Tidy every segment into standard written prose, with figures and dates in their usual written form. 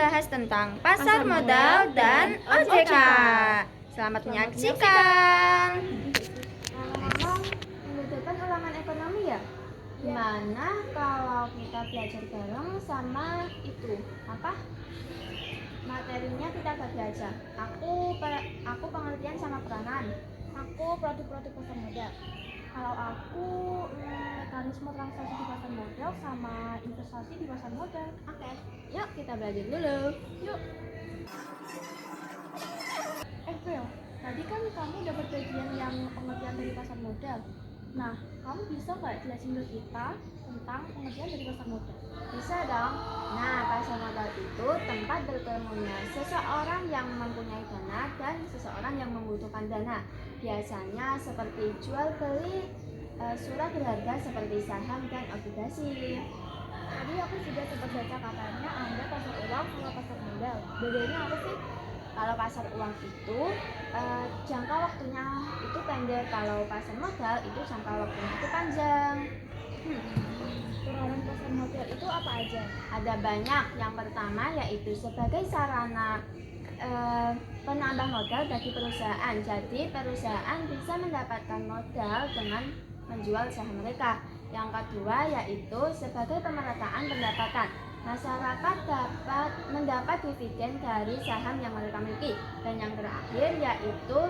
membahas tentang pasar modal dan OJK. Selamat menyaksikan. Ngomong-ngomong, minggu depan ulangan ekonomi ya? Gimana kalau kita belajar bareng sama itu apa? Materinya kita bagi aja. Aku pengertian sama peranan. Aku produk-produk pasar modal. Kalau aku mekanisme transaksi di pasar modal sama investasi di pasar modal. Oke, yuk kita belajar dulu. Yuk. Phil, tadi kan kamu dapat bagian yang pengertian dari pasar modal. Nah, kamu bisa nggak jelasin ke kita tentang pengertian dari pasar modal? Bisa dong. Nah, pasar modal itu tempat bertemunya seseorang yang mempunyai dana dan seseorang yang membutuhkan dana. Biasanya seperti jual beli surat berharga seperti saham dan obligasi. Tadi aku juga sempat baca katanya ada pasar uang sama pasar modal. Bedanya apa sih? Kalau pasar uang itu jangka waktunya itu pendek, kalau pasar modal itu jangka waktunya itu panjang. Peranan pasar modal itu apa aja? Ada banyak. Yang pertama yaitu sebagai sarana penambah modal bagi perusahaan. Jadi perusahaan bisa mendapatkan modal dengan menjual saham mereka. Yang kedua yaitu sebagai pemerataan pendapatan. Masyarakat dapat mendapat dividen dari saham yang mereka miliki. Dan yang terakhir yaitu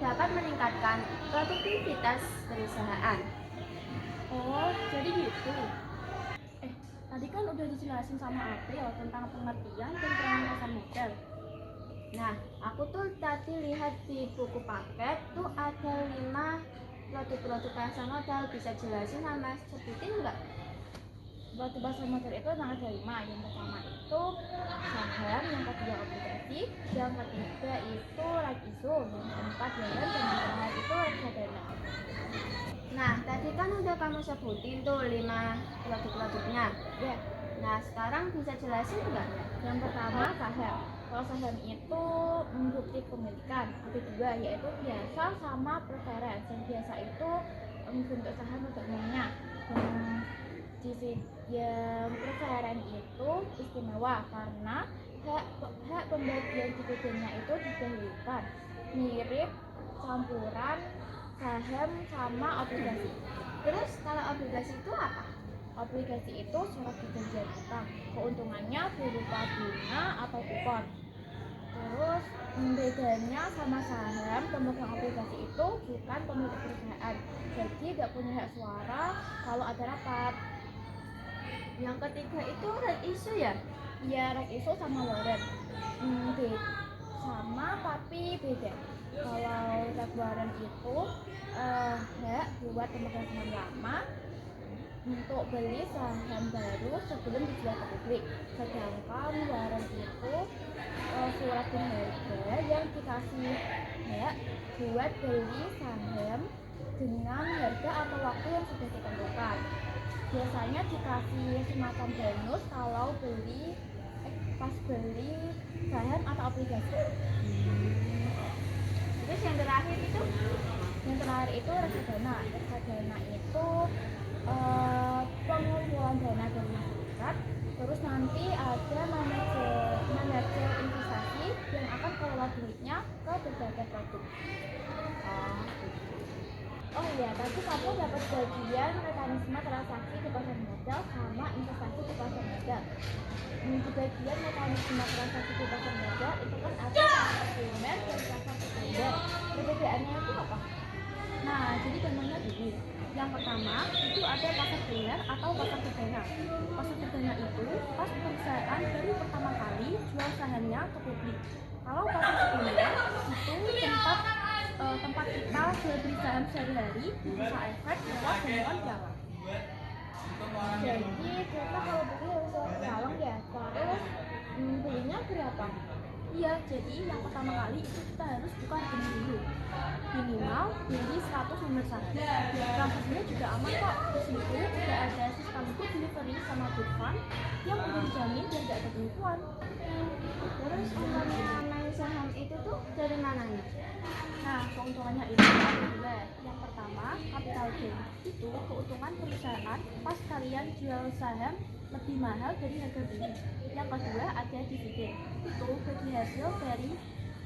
dapat meningkatkan produktivitas perusahaan. Oh, jadi gitu. Tadi kan udah dijelasin sama April tentang pengertian dan peranan pasar modal. Nah, aku tuh tadi lihat di buku paket tuh ada 5 produk-produk pasar modal. Bisa jelasin sama sebutin nggak? Produk pasar modal itu ada 5. Yang pertama itu saham, yang kedua obligasi, yang ketiga itu right issue, yang keempat barang, dan yang terakhir itu reksadana. Nah, tadi kan udah kamu sebutin tuh 5 produk-produknya. Ya. Nah, sekarang bisa jelasin nggak? Yang pertama saham. Kalau saham itu bukti kepemilikan. Yang kedua yaitu biasa sama preference. Yang biasa itu bentuk saham pada umumnya. Yang preference itu istimewa karena hak pembagian dividennya itu didahulukan. Mirip campuran saham sama obligasi. Terus kalau obligasi itu apa? Obligasi itu surat perjanjian utang. Keuntungannya berupa bunga atau kupon. Terus bedanya sama saham, pemegang obligasi itu bukan pemilik perusahaan. Jadi tidak punya hak suara kalau ada rapat. Yang ketiga itu right issue ya? Iya, right issue sama warrant. Sama tapi beda. Kalau right warrant itu hak buat pemegang saham lama untuk beli saham baru sebelum dijual ke publik. Sedangkan warrant itu surat berharga yang dikasih hak buat beli saham dengan harga atau waktu yang sudah ditentukan. Biasanya dikasih semacam bonus kalau pas beli saham atau obligasi. Terus yang terakhir itu? Yang terakhir itu reksadana. Reksadana itu pengumpulan dana dari masyarakat. Terus nanti ada manajer investasi yang akan kelola duitnya ke berbagai produk. Oh iya, tadi kamu dapat bagian mekanisme transaksi di pasar modal sama investasi di pasar modal. Di bagian mekanisme transaksi di pasar modal itu kan ada pasar primer dan pasar sekunder. Perbedaannya itu apa? Nah, jadi gambarnya gini. Yang pertama itu ada pasar primer atau pasar perdana. Pasar perdana itu pas perusahaan baru pertama kali jual sahamnya ke publik. Kalau pasar sekunder itu tempat kita jual beli saham sehari-hari bisa efek lewat temuan dalam. Jadi kita kalau beli harus lewat dalam ya. Terus belinya berapa? Iya, jadi yang pertama kali itu kita harus buka rekening dulu. Minimal beli 100 nomor saham. Transaksinya juga aman kok. Di situ juga ada sistem good delivery sama good fund yang udah dijamin dan tidak ada penipuan. Terus uangnya main saham itu tuh dari mananya? Nah, keuntungannya itu ada dua. Yang pertama, capital gain. itu keuntungan perusahaan pas kalian jual saham lebih mahal dari harga beli. Yang kedua ada dividen, itu bagi hasil dari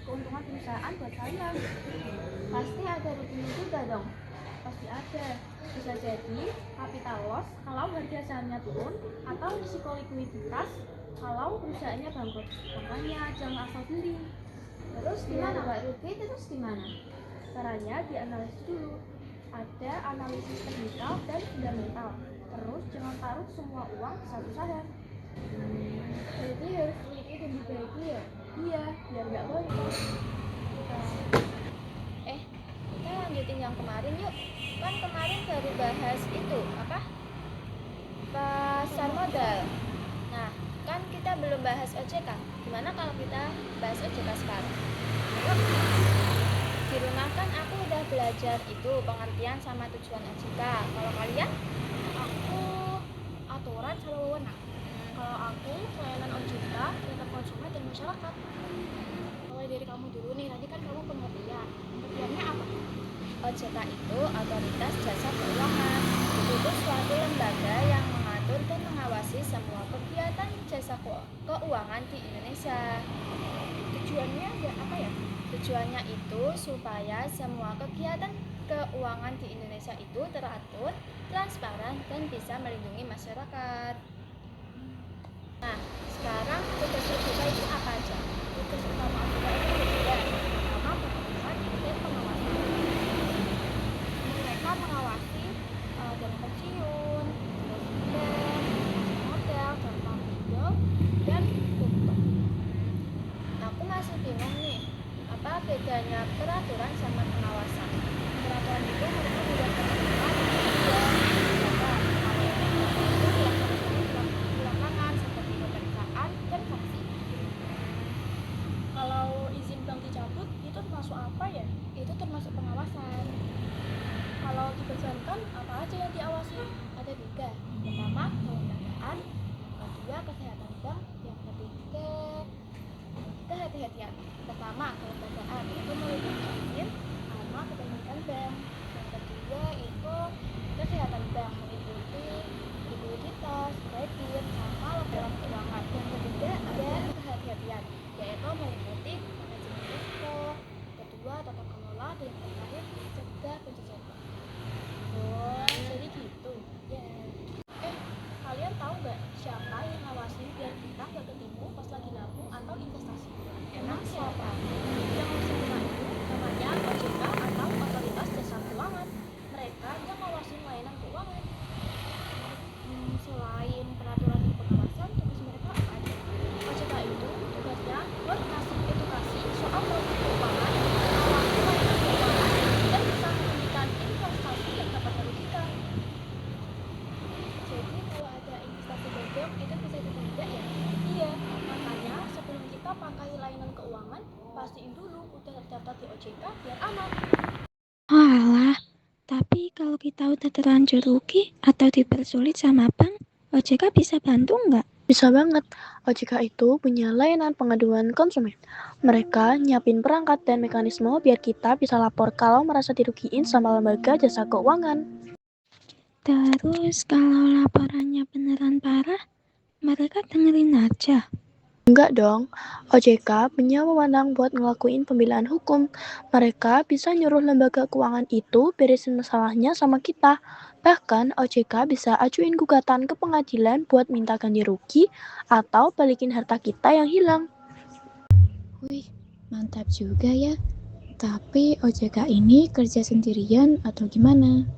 keuntungan perusahaan buat kalian. Pasti ada ruginya juga dong. Pasti ada, bisa jadi capital loss kalau harga sahamnya turun, atau risiko likuiditas kalau perusahaannya bangkrut. Makanya jangan asal beli. Terus gimana Mbak Ruby? Terus gimana? Caranya dianalisis dulu. Ada analisis teknikal dan fundamental. Terus jangan taruh semua uang di satu saham. Berarti harus teliti dan dibagi ya? Iya, biar nggak boros. Kita lanjutin yang kemarin yuk. Kan kemarin baru bahas itu, apa? Pasar modal. Nah, kan kita belum bahas OJK. Gimana kalau kita bahas OJK sekarang? Yuk. Di rumah kan aku udah belajar itu pengertian sama tujuan OJK. Kalau kalian? Aku aturan sama wewenang. Kalau aku pelayanan OJK terhadap konsumen dan masyarakat. Mulai dari kamu dulu nih, tadi kan kamu pengertian. Pengertiannya apa? OJK itu Otoritas Jasa Keuangan. Itu suatu lembaga yang mengatur dan mengawasi semua kegiatan jasa keuangan di Indonesia. Tujuannya apa ya? Tujuannya itu supaya semua kegiatan keuangan di Indonesia itu teratur, transparan, dan bisa melindungi masyarakat. Nah, sekarang tugas OJK itu apa aja? Tugas utama OJK itu berbeda. Pertama, pengawasan dan pengawasan. Mereka mengawasi dana pensiun, dividen, modal, jangka pinjol, dan kripto. Aku masih bingung nih, apa bedanya peraturan sama pengawasan? Peraturan itu mereka sudah terkenal di lapangan seperti pemeriksaan dan sanksi. Kalau izin bank dicabut, itu termasuk apa ya? Itu termasuk pengawasan. Kalau dipesankan, apa aja yang diawasi? Ada 3. Pertama, kelembagaan. Kedua, kesehatan bank. Yang ketiga, kehati-hatian. Pertama, kelembagaan itu meliputi izin sama kepemilikan bank. Yang kedua itu kesehatan bank, meliputi likuiditas, kredit, sama laporan keuangan. Yang ketiga ada kehati-hatian, yaitu meliputi manajemen risiko. Kedua, tata kelola, dan yang terakhir cegah pencucian uang. Oh, jadi gitu. Ya. Kalian tahu nggak siapa yang ngawasin biar kita nggak ketipu pas lagi nabung atau investasi? Emang siapa? Yang semua itu namanya OJK atau Otoritas Jasa Keuangan. Mereka yang ngawasin layanan keuangan. Selain peraturan dan pengawasan, tugas mereka apa aja? OJK itu tugasnya buat ngasih edukasi soal produk keuangan, mengawasi layanan keuangan, dan bisa memberikan investasi yang dapat merugikan. Jadi kalau ada investasi bodong itu bisa ditindak ya? Iya, makanya sebelum kita pakai layanan keuangan, pastiin dulu udah terdaftar di OJK biar aman. Walah, tapi kalau kita udah terlanjur rugi atau dipersulit sama bank, OJK bisa bantu nggak? Bisa banget, OJK itu punya layanan pengaduan konsumen. Mereka nyiapin perangkat dan mekanisme biar kita bisa lapor kalau merasa dirugiin sama lembaga jasa keuangan. Terus kalau laporannya beneran parah, mereka dengerin aja. Enggak dong, OJK punya wewenang buat ngelakuin pembelaan hukum. Mereka bisa nyuruh lembaga keuangan itu beresin masalahnya sama kita. Bahkan OJK bisa ajuin gugatan ke pengadilan buat minta ganti rugi atau balikin harta kita yang hilang. Wih, mantap juga ya. Tapi OJK ini kerja sendirian atau gimana?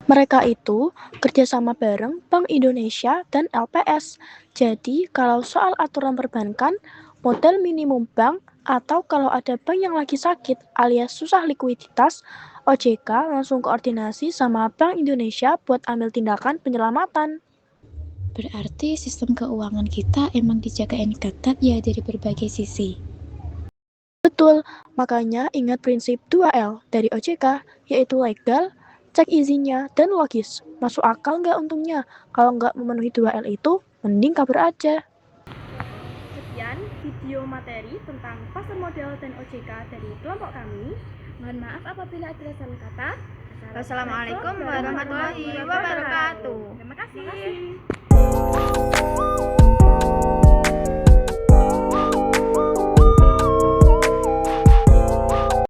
Mereka itu kerjasama bareng Bank Indonesia dan LPS. Jadi kalau soal aturan perbankan, modal minimum bank, atau kalau ada bank yang lagi sakit alias susah likuiditas, OJK langsung koordinasi sama Bank Indonesia buat ambil tindakan penyelamatan. Berarti sistem keuangan kita emang dijagain ketat ya dari berbagai sisi. Betul, makanya ingat prinsip 2L dari OJK, yaitu legal, cek izinnya, dan logis. Masuk akal nggak untungnya? Kalau nggak memenuhi 2L itu, mending kabur aja. Sekian video materi tentang pasar modal dan OJK dari kelompok kami. Mohon maaf apabila ada salah kata. Wassalamualaikum warahmatullahi wabarakatuh. Terima kasih.